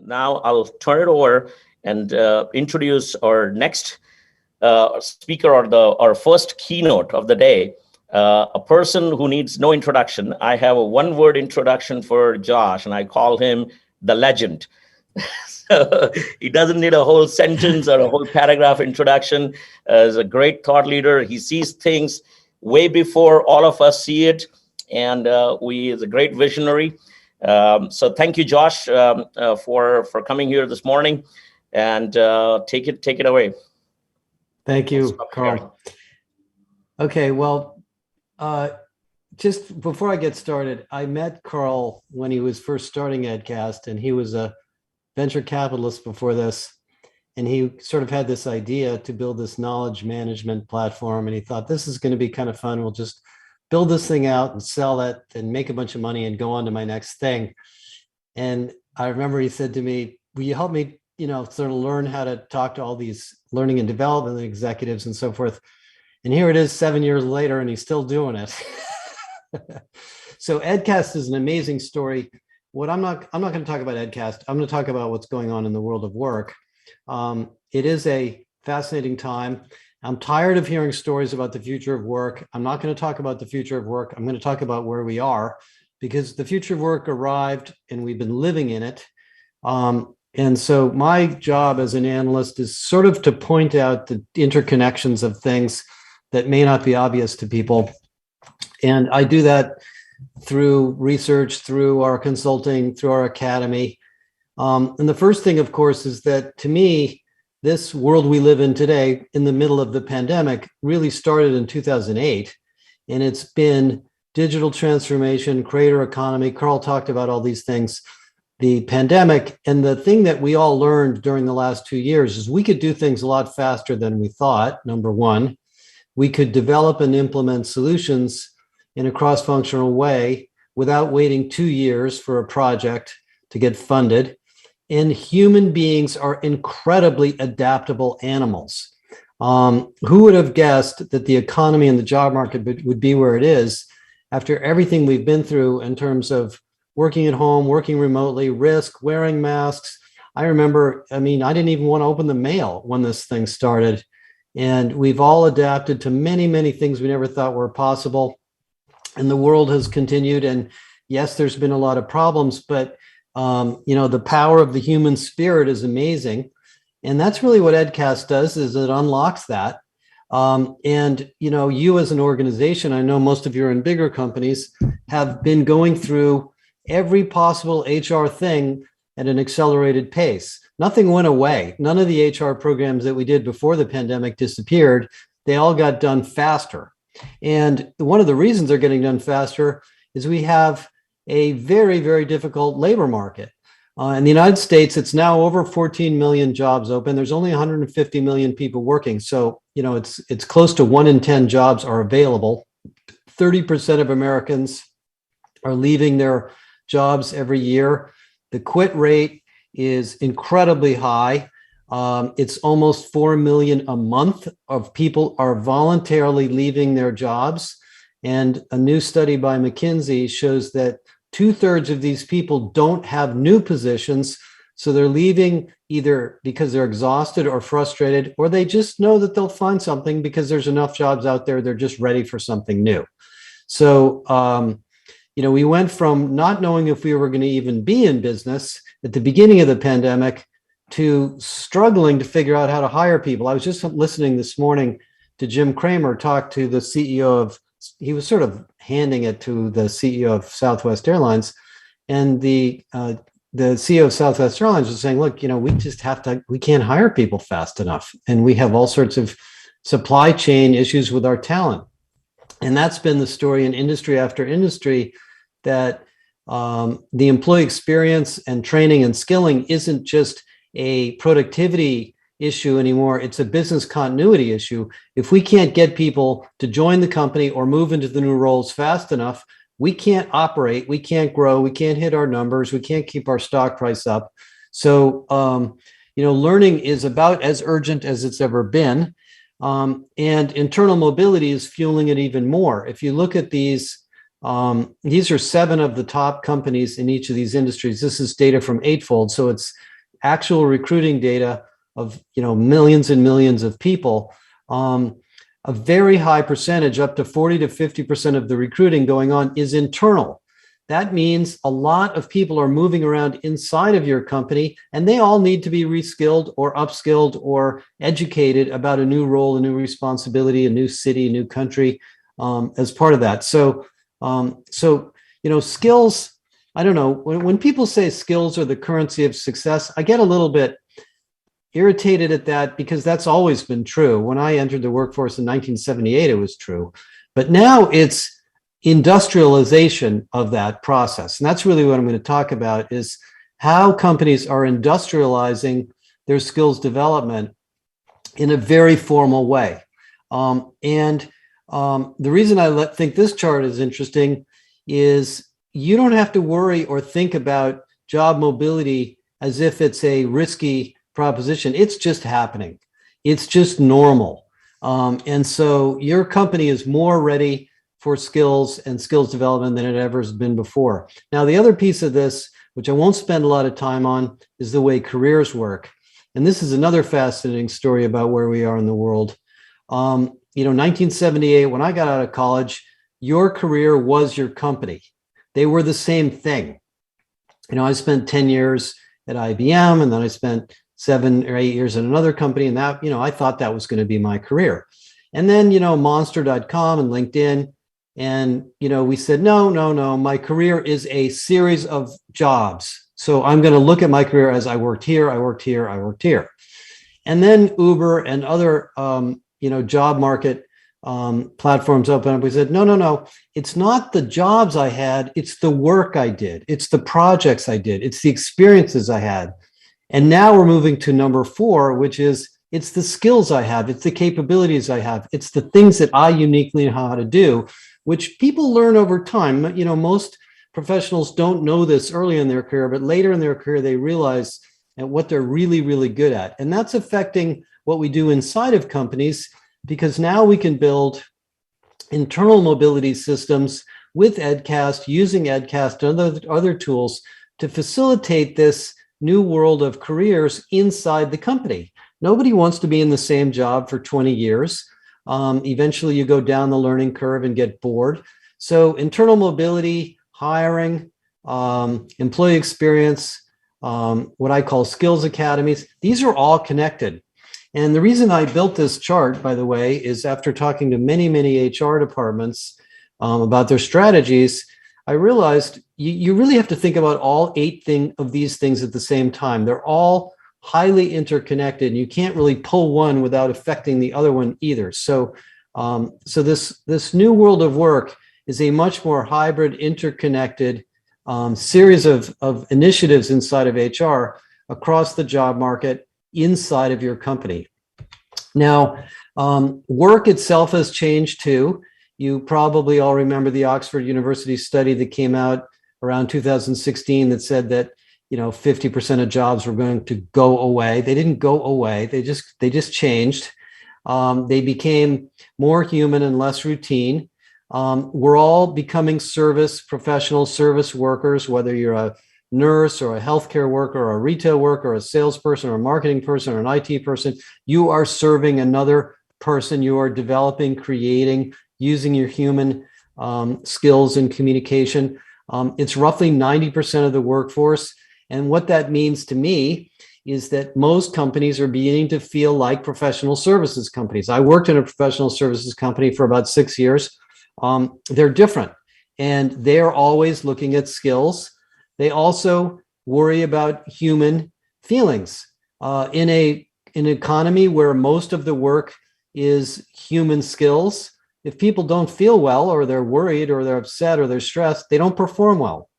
Now I'll turn it over and introduce our next speaker, or our first keynote of the day, a person who needs no introduction. I have a one-word introduction for Josh, and I call him the legend. So he doesn't need a whole sentence or a whole paragraph introduction. He's a great thought leader. He sees things way before all of us see it, and is a great visionary. So thank you, Josh, for coming here this morning, and take it away. Thank you, Carl. Okay, well, just before I get started, I met Carl when he was first starting EdCast, and he was a venture capitalist before this, and he sort of had this idea to build this knowledge management platform, and he thought, this is going to be kind of fun. We'll just build this thing out and sell it and make a bunch of money and go on to my next thing. And I remember he said to me, will you help me, sort of learn how to talk to all these learning and development executives and so forth. And here it is 7 years later, and he's still doing it. So EdCast is an amazing story. What I'm not going to talk about EdCast. I'm going to talk about what's going on in the world of work. It is a fascinating time. I'm tired of hearing stories about the future of work. I'm not going to talk about the future of work. I'm going to talk about where we are, because the future of work arrived and we've been living in it. And so my job as an analyst is sort of to point out the interconnections of things that may not be obvious to people. And I do that through research, through our consulting, through our academy. And the first thing, of course, is that to me, this world we live in today, in the middle of the pandemic, really started in 2008. And it's been digital transformation, creator economy. Carl talked about all these things. The pandemic, and the thing that we all learned during the last 2 years is we could do things a lot faster than we thought, number one. We could develop and implement solutions in a cross-functional way without waiting 2 years for a project to get funded. And human beings are incredibly adaptable animals. Who would have guessed that the economy and the job market would be where it is after everything we've been through in terms of working at home, working remotely, risk, wearing masks. I remember, I didn't even want to open the mail when this thing started. And we've all adapted to many, many things we never thought were possible. And the world has continued. And yes, there's been a lot of problems, but the power of the human spirit is amazing. And that's really what EdCast does, is it unlocks that. You as an organization, I know most of you are in bigger companies, have been going through every possible HR thing at an accelerated pace. Nothing went away. None of the HR programs that we did before the pandemic disappeared. They all got done faster. And one of the reasons they're getting done faster is we have a very, very difficult labor market. In the United States, it's now over 14 million jobs open. There's only 150 million people working. So, it's close to 1 in 10 jobs are available. 30% of Americans are leaving their jobs every year. The quit rate is incredibly high. It's almost 4 million a month of people are voluntarily leaving their jobs. And a new study by McKinsey shows that 2/3 of these people don't have new positions. So they're leaving either because they're exhausted or frustrated, or they just know that they'll find something because there's enough jobs out there. They're just ready for something new. So, we went from not knowing if we were going to even be in business at the beginning of the pandemic to struggling to figure out how to hire people. I was just listening this morning to Jim Cramer talk to the CEO he was sort of handing it to the CEO of Southwest Airlines. And the CEO of Southwest Airlines was saying, look, we can't hire people fast enough. And we have all sorts of supply chain issues with our talent. And that's been the story in industry after industry, that the employee experience and training and skilling isn't just a productivity issue anymore. It's a business continuity issue. If we can't get people to join the company or move into the new roles fast enough, we can't operate, we can't grow, we can't hit our numbers, we can't keep our stock price up. So, learning is about as urgent as it's ever been. And internal mobility is fueling it even more. If you look at these These are 7 of the top companies in each of these industries. This is data from Eightfold, so it's actual recruiting data of millions and millions of people. A very high percentage, up to 40 to 50% of the recruiting going on is internal. That means a lot of people are moving around inside of your company, and they all need to be reskilled or upskilled or educated about a new role, a new responsibility, a new city, a new country as part of that. So skills, I don't know, when people say skills are the currency of success, I get a little bit irritated at that because that's always been true. When I entered the workforce in 1978, it was true. But now it's industrialization of that process. And that's really what I'm going to talk about, is how companies are industrializing their skills development in a very formal way. The reason I think this chart is interesting is you don't have to worry or think about job mobility as if it's a risky proposition. It's just happening. It's just normal. And so your company is more ready for skills and skills development than it ever has been before. Now, the other piece of this, which I won't spend a lot of time on, is the way careers work. And this is another fascinating story about where we are in the world. 1978, when I got out of college, your career was your company. They were the same thing. I spent 10 years at IBM, and then I spent 7 or 8 years in another company. And that, I thought that was going to be my career. And then, monster.com and LinkedIn. And, we said, no, my career is a series of jobs. So I'm going to look at my career as I worked here, I worked here, I worked here. And then Uber and other, job market platforms open up. We said, no, it's not the jobs I had. It's the work I did. It's the projects I did. It's the experiences I had. And now we're moving to number 4, which is it's the skills I have. It's the capabilities I have. It's the things that I uniquely know how to do, which people learn over time. Most professionals don't know this early in their career, but later in their career, they realize what they're really, really good at. And that's affecting what we do inside of companies, because now we can build internal mobility systems with EdCast, using EdCast and other tools to facilitate this new world of careers inside the company. Nobody wants to be in the same job for 20 years. Eventually you go down the learning curve and get bored. So internal mobility, hiring, employee experience, what I call skills academies, these are all connected. And the reason I built this chart, by the way, is after talking to many, many HR departments about their strategies, I realized you really have to think about all 8 of these things at the same time. They're all highly interconnected, and you can't really pull one without affecting the other one either. So this new world of work is a much more hybrid, interconnected series of initiatives inside of HR across the job market inside of your company. Now, work itself has changed too. You probably all remember the Oxford University study that came out around 2016 that said that 50% of jobs were going to go away. They didn't go away. They just changed. They became more human and less routine. We're all becoming professional service workers, whether you're a nurse or a healthcare worker or a retail worker or a salesperson or a marketing person or an IT person. You are serving another person. You are developing, creating, using your human skills and communication. It's roughly 90% of the workforce. And what that means to me is that most companies are beginning to feel like professional services companies. I worked in a professional services company for about 6 years. They're different, and they're always looking at skills. They also worry about human feelings. In an economy where most of the work is human skills, if people don't feel well, or they're worried, or they're upset, or they're stressed, they don't perform well.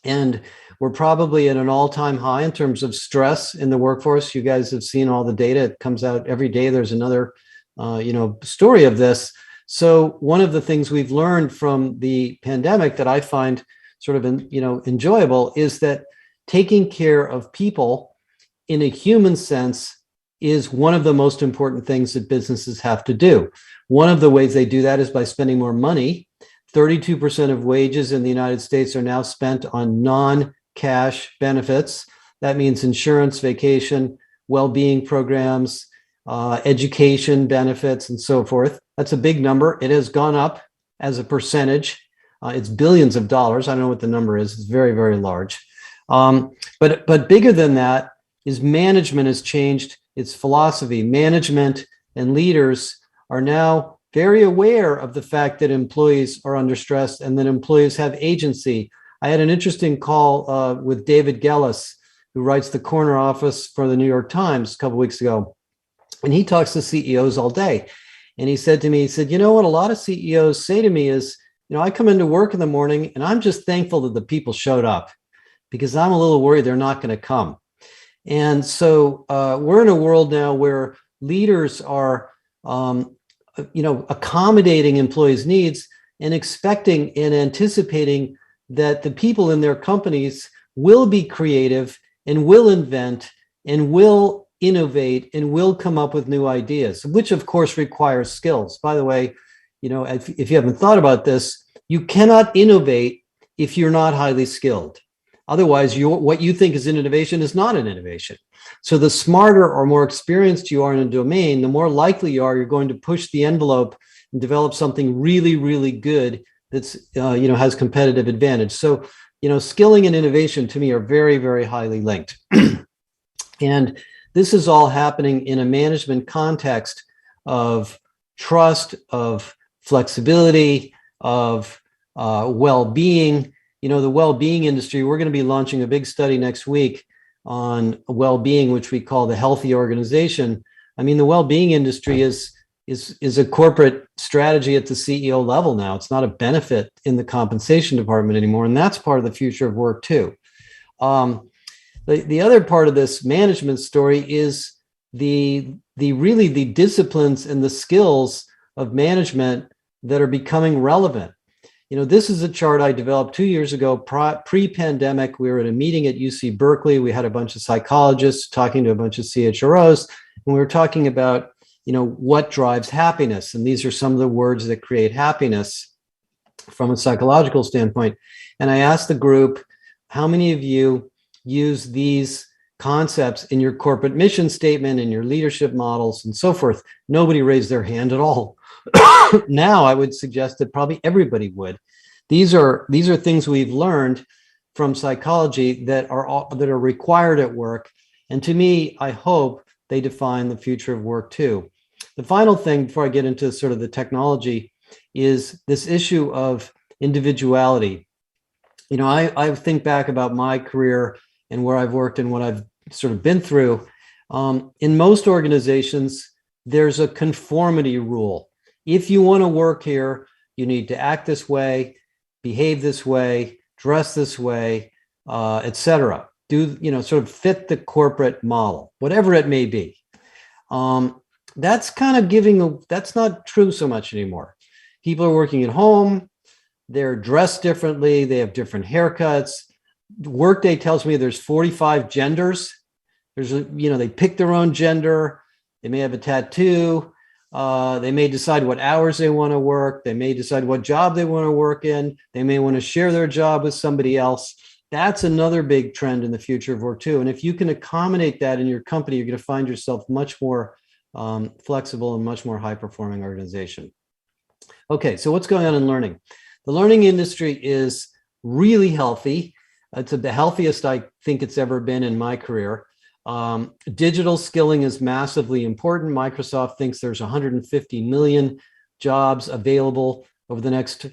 And we're probably at an all-time high in terms of stress in the workforce. You guys have seen all the data. It comes out every day. There's another, story of this. So one of the things we've learned from the pandemic that I find sort of, enjoyable is that taking care of people in a human sense is one of the most important things that businesses have to do. One of the ways they do that is by spending more money. 32% of wages in the United States are now spent on non-cash benefits. That means insurance, vacation, well-being programs, education benefits, and so forth. That's a big number. It has gone up as a percentage. It's billions of dollars. I don't know what the number is. It's very, very large. But bigger than that is management has changed its philosophy. Management and leaders are now very aware of the fact that employees are under stress and that employees have agency. I had an interesting call with David Gellis, who writes the corner office for the New York Times a couple of weeks ago. And he talks to CEOs all day. And he said to me, he said, you know what a lot of CEOs say to me is, you know, I come into work in the morning and I'm just thankful that the people showed up because I'm a little worried they're not going to come. And so we're in a world now where leaders are, accommodating employees' needs and expecting and anticipating that the people in their companies will be creative and will invent and will innovate and will come up with new ideas, which of course requires skills. By the way, you know, if you haven't thought about this, you cannot innovate if you're not highly skilled. Otherwise, what you think is an innovation is not an innovation. So the smarter or more experienced you are in a domain, the more likely you are you're going to push the envelope and develop something really, really good that's has competitive advantage. So, skilling and innovation to me are very, very highly linked. And this is all happening in a management context of trust, of flexibility, of well-being. The well-being industry, we're going to be launching a big study next week on well-being, which we call the healthy organization. I mean, the well-being industry is a corporate strategy at the CEO level now. It's not a benefit in the compensation department anymore. And that's part of the future of work too. The other part of this management story is the disciplines and the skills of management that are becoming relevant. This is a chart I developed 2 years ago, pre-pandemic. We were at a meeting at UC Berkeley. We had a bunch of psychologists talking to a bunch of CHROs, and we were talking about, what drives happiness. And these are some of the words that create happiness from a psychological standpoint. And I asked the group, how many of you use these concepts in your corporate mission statement, in your leadership models, and so forth? Nobody raised their hand at all. Now I would suggest that probably everybody would. These are things we've learned from psychology that are required at work. And to me, I hope they define the future of work too. The final thing before I get into sort of the technology is this issue of individuality. I think back about my career and where I've worked and what I've sort of been through. In most organizations, there's a conformity rule. If you want to work here, you need to act this way, behave this way, dress this way, etc. Sort of fit the corporate model, whatever it may be. That's kind of that's not true so much anymore. People are working at home. They're dressed differently. They have different haircuts. Workday tells me there's 45 genders. They pick their own gender. They may have a tattoo. They may decide what hours they want to work. They may decide what job they want to work in. They may want to share their job with somebody else. That's another big trend in the future of work too. And if you can accommodate that in your company, you're going to find yourself much more flexible and much more high-performing organization. Okay, so what's going on in learning? The learning industry is really healthy. It's the healthiest I think it's ever been in my career. Digital skilling is massively important. Microsoft thinks there's 150 million jobs available over the next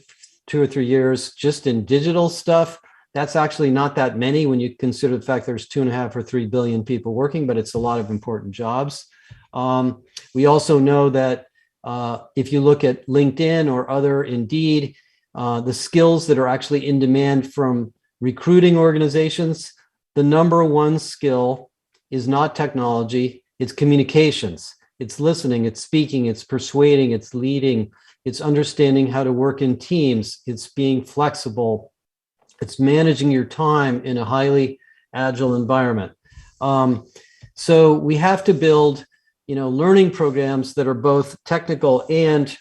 2 or 3 years just in digital stuff. That's actually not that many when you consider the fact there's 2.5 or 3 billion people working, but it's a lot of important jobs. We also know that if you look at LinkedIn or other Indeed, the skills that are actually in demand from recruiting organizations, the number one skill is not technology, it's communications. It's listening, it's speaking, it's persuading, it's leading, it's understanding how to work in teams, it's being flexible, it's managing your time in a highly agile environment. So we have to build, learning programs that are both technical and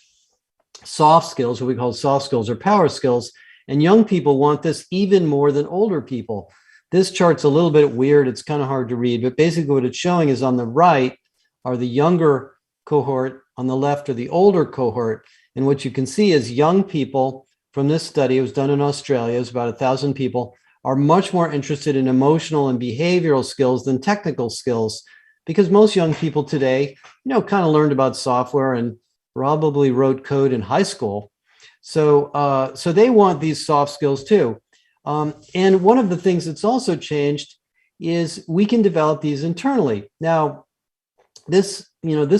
soft skills, what we call soft skills or power skills. And young people want this even more than older people. This chart's a little bit weird. It's kind of hard to read, but basically what it's showing is on the right are the younger cohort, on the left are the older cohort. And what you can see is young people from this study, it was done in Australia, it was about 1,000 people, are much more interested in emotional and behavioral skills than technical skills, because most young people today, kind of learned about software and probably wrote code in high school. So they want these soft skills too. And one of the things that's also changed is we can develop these internally. Now, this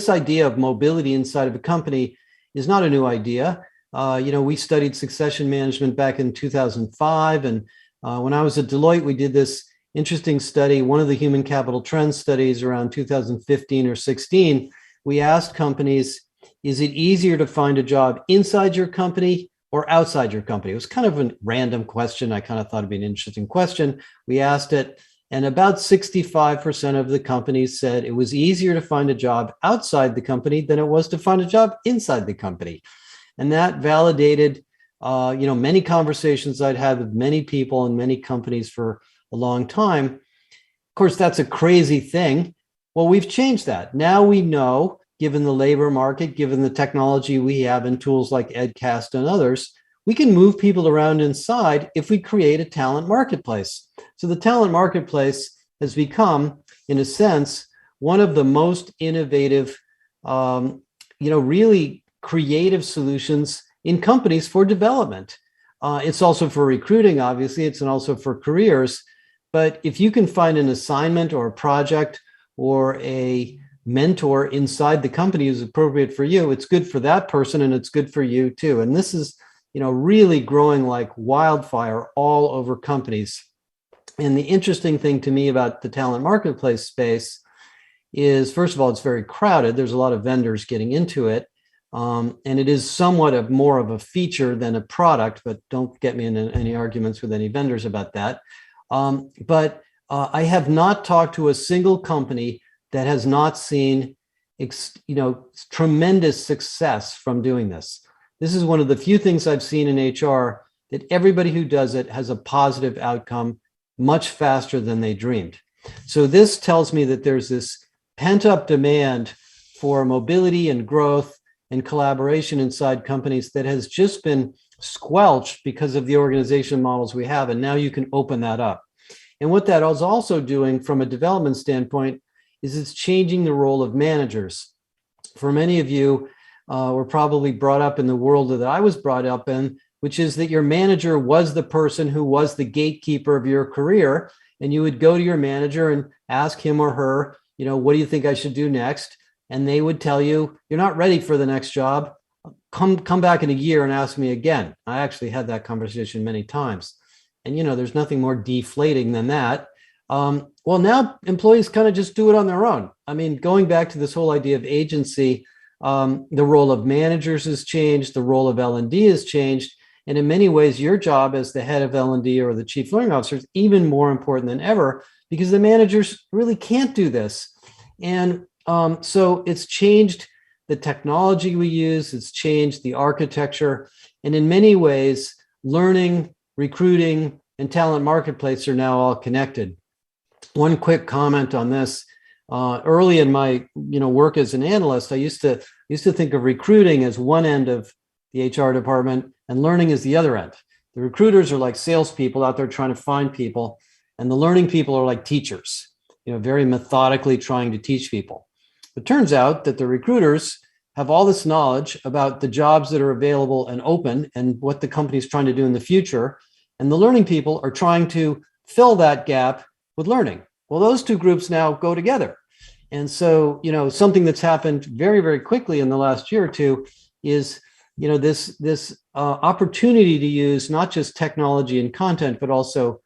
idea of mobility inside of a company is not a new idea. We studied succession management back in 2005. And when I was at Deloitte, we did this interesting study, one of the human capital trends studies around 2015 or 16. We asked companies, is it easier to find a job inside your company or outside your company? It was kind of a random question. I kind of thought it'd be an interesting question. We asked it, and about 65% of the companies said it was easier to find a job outside the company than it was to find a job inside the company. And that validated, many conversations I'd had with many people and many companies for a long time. Of course, that's a crazy thing. Well, we've changed that. Now we know, given the labor market, given the technology we have in tools like EdCast and others, we can move people around inside if we create a talent marketplace. So the talent marketplace has become, in a sense, one of the most innovative, really creative solutions in companies for development. It's also for recruiting, obviously, it's also for careers. But if you can find an assignment or a project or a mentor inside the company who's appropriate for you, it's good for that person and it's good for you too. And this is, really growing like wildfire all over companies. And the interesting thing to me about the talent marketplace space is, first of all, it's very crowded. There's a lot of vendors getting into it. And it is somewhat of more of a feature than a product, but don't get me in any arguments with any vendors about that. But I have not talked to a single company that has not seen, tremendous success from doing this. This is one of the few things I've seen in HR that everybody who does it has a positive outcome much faster than they dreamed. So this tells me that there's this pent-up demand for mobility and growth and collaboration inside companies that has just been squelched because of the organization models we have. And now you can open that up. And what that is also doing from a development standpoint is it's changing the role of managers. For many of you, were probably brought up in the world that I was brought up in, which is that your manager was the person who was the gatekeeper of your career. And you would go to your manager and ask him or her, what do you think I should do next? And they would tell you, you're not ready for the next job. Come back in a year and ask me again. I actually had that conversation many times. And, there's nothing more deflating than that. Well, now employees kind of just do it on their own. I mean, going back to this whole idea of agency, the role of managers has changed. The role of L&D has changed. And in many ways, your job as the head of L&D or the chief learning officer is even more important than ever, because the managers really can't do this. And so it's changed the technology we use. It's changed the architecture. And in many ways, learning, recruiting, and talent marketplace are now all connected. One quick comment on this. Early in my work as an analyst, I used to think of recruiting as one end of the HR department and learning is the other end. The recruiters are like salespeople out there trying to find people, and the learning people are like teachers, very methodically trying to teach people. It turns out that the recruiters have all this knowledge about the jobs that are available and open and what the company is trying to do in the future, and the learning people are trying to fill that gap with learning. Well, those two groups now go together. And so, something that's happened very, very quickly in the last year or two is, this opportunity to use not just technology and content, but also,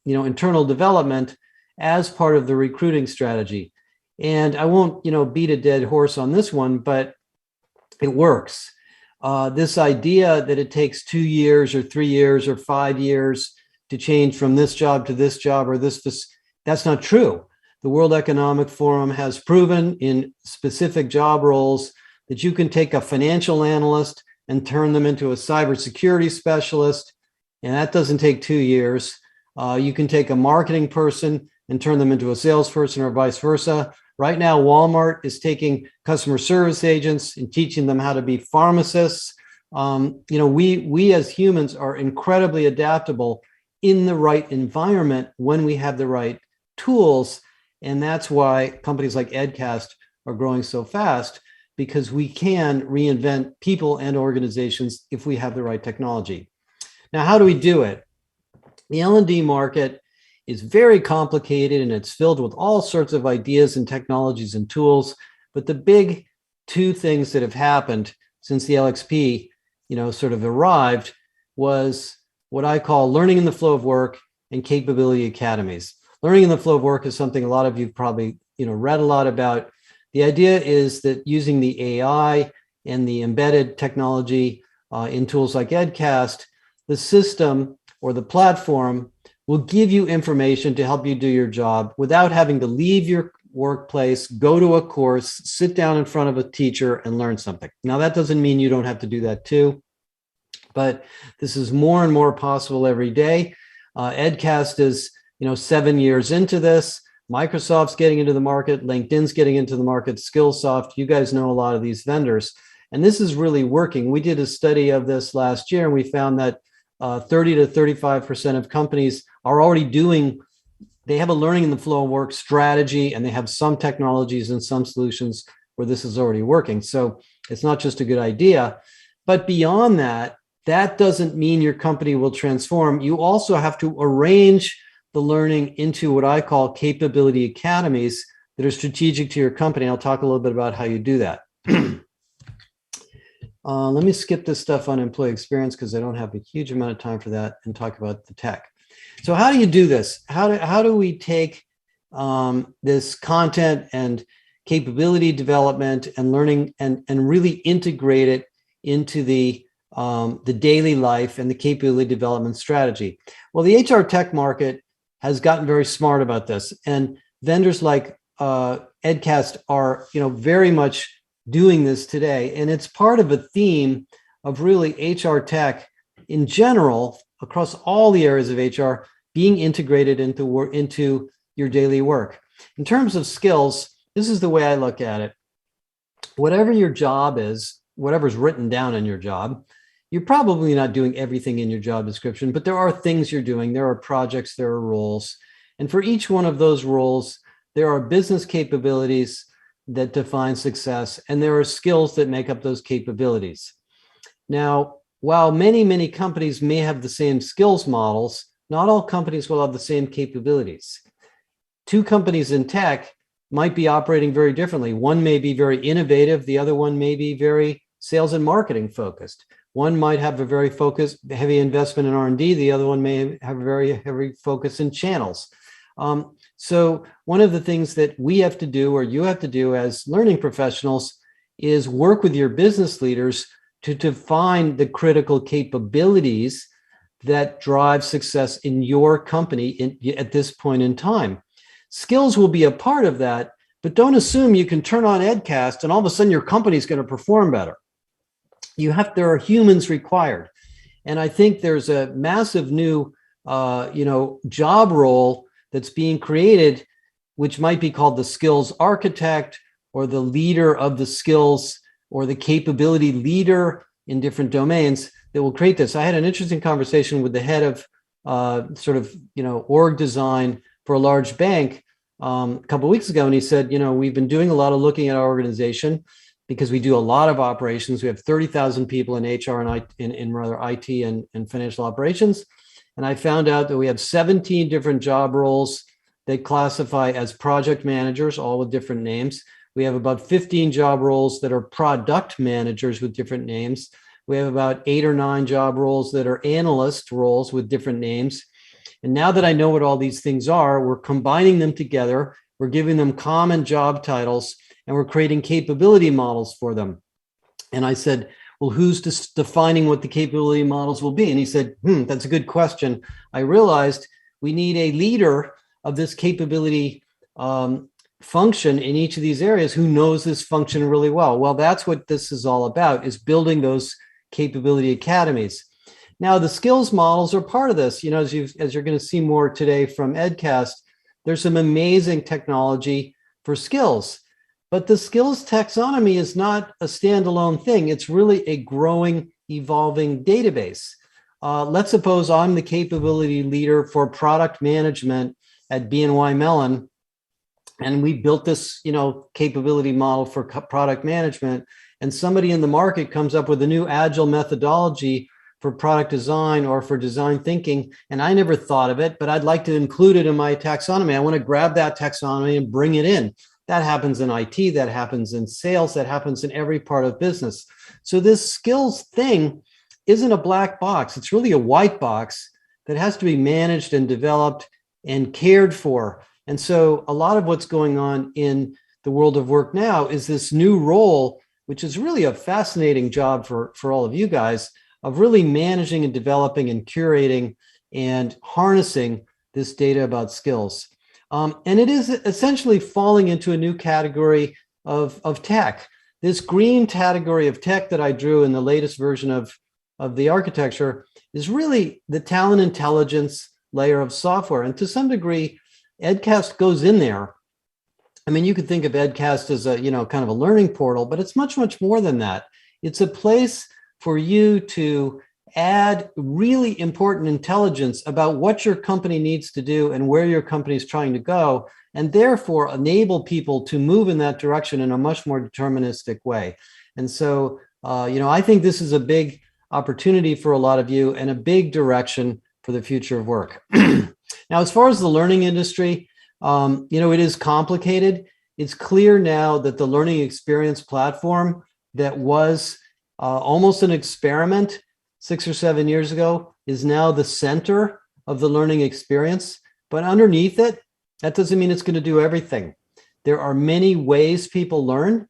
internal development as part of the recruiting strategy. And I won't, beat a dead horse on this one, but it works. This idea that it takes 2 years or 3 years or 5 years to change from this job to this job or this, that's not true. The World Economic Forum has proven in specific job roles that you can take a financial analyst and turn them into a cybersecurity specialist. And that doesn't take 2 years. You can take a marketing person and turn them into a salesperson or vice versa. Right now, Walmart is taking customer service agents and teaching them how to be pharmacists. We as humans are incredibly adaptable in the right environment when we have the right tools. And that's why companies like Edcast are growing so fast, because we can reinvent people and organizations if we have the right technology. Now, how do we do it? The L&D market is very complicated and it's filled with all sorts of ideas and technologies and tools. But the big two things that have happened since the LXP, sort of arrived was what I call learning in the flow of work and capability academies. Learning in the flow of work is something a lot of you probably, read a lot about. The idea is that using the AI and the embedded technology in tools like Edcast, the system or the platform will give you information to help you do your job without having to leave your workplace, go to a course, sit down in front of a teacher and learn something. Now, that doesn't mean you don't have to do that too, but this is more and more possible every day. Edcast is, 7 years into this. Microsoft's getting into the market, LinkedIn's getting into the market, Skillsoft. You guys know a lot of these vendors, and this is really working. We did a study of this last year, and we found that 30 to 35% of companies are already they have a learning in the flow of work strategy, and they have some technologies and some solutions where this is already working. So it's not just a good idea, but beyond that, that doesn't mean your company will transform. You also have to arrange the learning into what I call capability academies that are strategic to your company. I'll talk a little bit about how you do that. Let me skip this stuff on employee experience because I don't have a huge amount of time for that, and talk about the tech. So how do you do this? How do we take this content and capability development and learning and really integrate it into the daily life and the capability development strategy? Well, the HR tech market has gotten very smart about this, and vendors like Edcast are, very much doing this today. And it's part of a theme of really HR tech in general, across all the areas of HR, being integrated into your daily work. In terms of skills, this is the way I look at it. Whatever your job is, whatever's written down in your job, you're probably not doing everything in your job description, but there are things you're doing. There are projects, there are roles. And for each one of those roles, there are business capabilities that define success, and there are skills that make up those capabilities. Now, while many, many companies may have the same skills models, not all companies will have the same capabilities. Two companies in tech might be operating very differently. One may be very innovative. The other one may be very sales and marketing focused. One might have a very heavy investment in R&D. The other one may have a very heavy focus in channels. So one of the things that we have to do, or you have to do as learning professionals, is work with your business leaders to define the critical capabilities that drive success in your company at this point in time. Skills will be a part of that, but don't assume you can turn on Edcast and all of a sudden your company is going to perform better. There are humans required. And I think there's a massive new, job role that's being created, which might be called the skills architect, or the leader of the skills, or the capability leader in different domains that will create this. I had an interesting conversation with the head of org design for a large bank a couple of weeks ago. And he said, we've been doing a lot of looking at our organization because we do a lot of operations. We have 30,000 people in HR and IT and financial operations. And I found out that we have 17 different job roles that classify as project managers, all with different names. We have about 15 job roles that are product managers with different names. We have about 8 or 9 job roles that are analyst roles with different names. And now that I know what all these things are, we're combining them together. We're giving them common job titles, and we're creating capability models for them. And I said, well, who's defining what the capability models will be? And he said, that's a good question. I realized we need a leader of this capability function in each of these areas who knows this function really well. Well, that's what this is all about, is building those capability academies. Now, the skills models are part of this. You know, as you're going to see more today from EdCast, there's some amazing technology for skills. But the skills taxonomy is not a standalone thing. It's really a growing, evolving database. Let's suppose I'm the capability leader for product management at BNY Mellon, and we built this, capability model for product management, and somebody in the market comes up with a new agile methodology for product design or for design thinking, and I never thought of it, but I'd like to include it in my taxonomy. I want to grab that taxonomy and bring it in. That happens in IT, that happens in sales, that happens in every part of business. So this skills thing isn't a black box. It's really a white box that has to be managed and developed and cared for. And so a lot of what's going on in the world of work now is this new role, which is really a fascinating job for all of you guys, of really managing and developing and curating and harnessing this data about skills. And it is essentially falling into a new category of tech. This green category of tech that I drew in the latest version of the architecture is really the talent intelligence layer of software. And to some degree, EdCast goes in there. I mean, you could think of EdCast as a, kind of a learning portal, but it's much, much more than that. It's a place for you to add really important intelligence about what your company needs to do and where your company is trying to go, and therefore enable people to move in that direction in a much more deterministic way. And so, I think this is a big opportunity for a lot of you and a big direction for the future of work. Now, as far as the learning industry, it is complicated. It's clear now that the learning experience platform that was almost an experiment 6 or 7 years ago is now the center of the learning experience. But underneath it, that doesn't mean it's going to do everything. There are many ways people learn.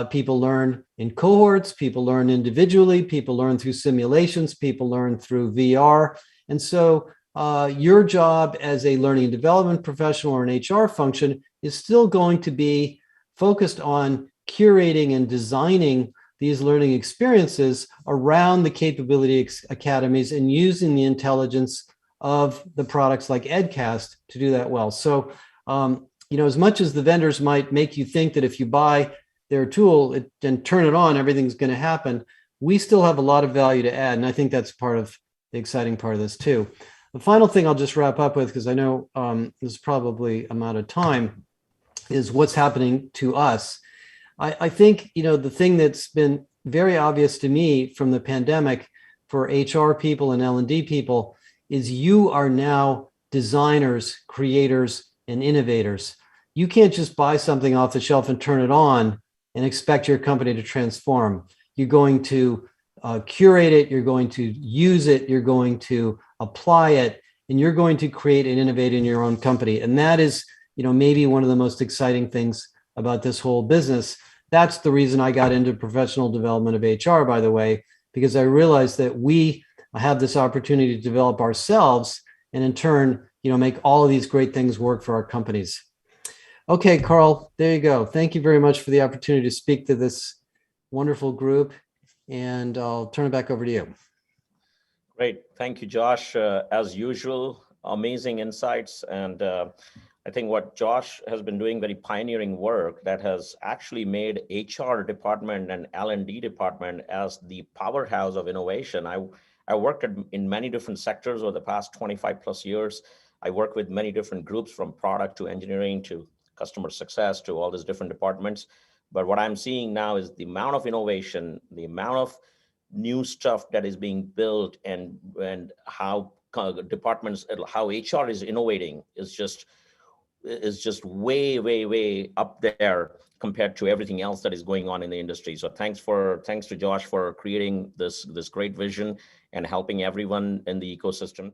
People learn in cohorts, people learn individually, people learn through simulations, people learn through VR. And so your job as a learning and development professional or an HR function is still going to be focused on curating and designing these learning experiences around the capability academies and using the intelligence of the products like EdCast to do that well. So, as much as the vendors might make you think that if you buy their tool and turn it on, everything's going to happen, we still have a lot of value to add. And I think that's part of the exciting part of this too. The final thing I'll just wrap up with, because I know this is probably I'm out of time, is what's happening to us. I think, the thing that's been very obvious to me from the pandemic for HR people and L&D people is you are now designers, creators, and innovators. You can't just buy something off the shelf and turn it on and expect your company to transform. You're going to curate it, you're going to use it, you're going to apply it, and you're going to create and innovate in your own company. And that is, maybe one of the most exciting things about this whole business. That's the reason I got into professional development of HR, by the way, because I realized that we have this opportunity to develop ourselves and in turn, make all of these great things work for our companies. Okay, Carl, there you go. Thank you very much for the opportunity to speak to this wonderful group, and I'll turn it back over to you. Great. Thank you, Josh. As usual, amazing insights. And I think what Josh has been doing, very pioneering work that has actually made HR department and L&D department as the powerhouse of innovation. I worked in many different sectors over the past 25 plus years. I work with many different groups, from product to engineering to customer success to all these different departments. But what I'm seeing now is the amount of innovation, the amount of new stuff that is being built, and how departments, how HR is innovating is just way up there compared to everything else that is going on in the industry. So thanks to Josh for creating this great vision and helping everyone in the ecosystem.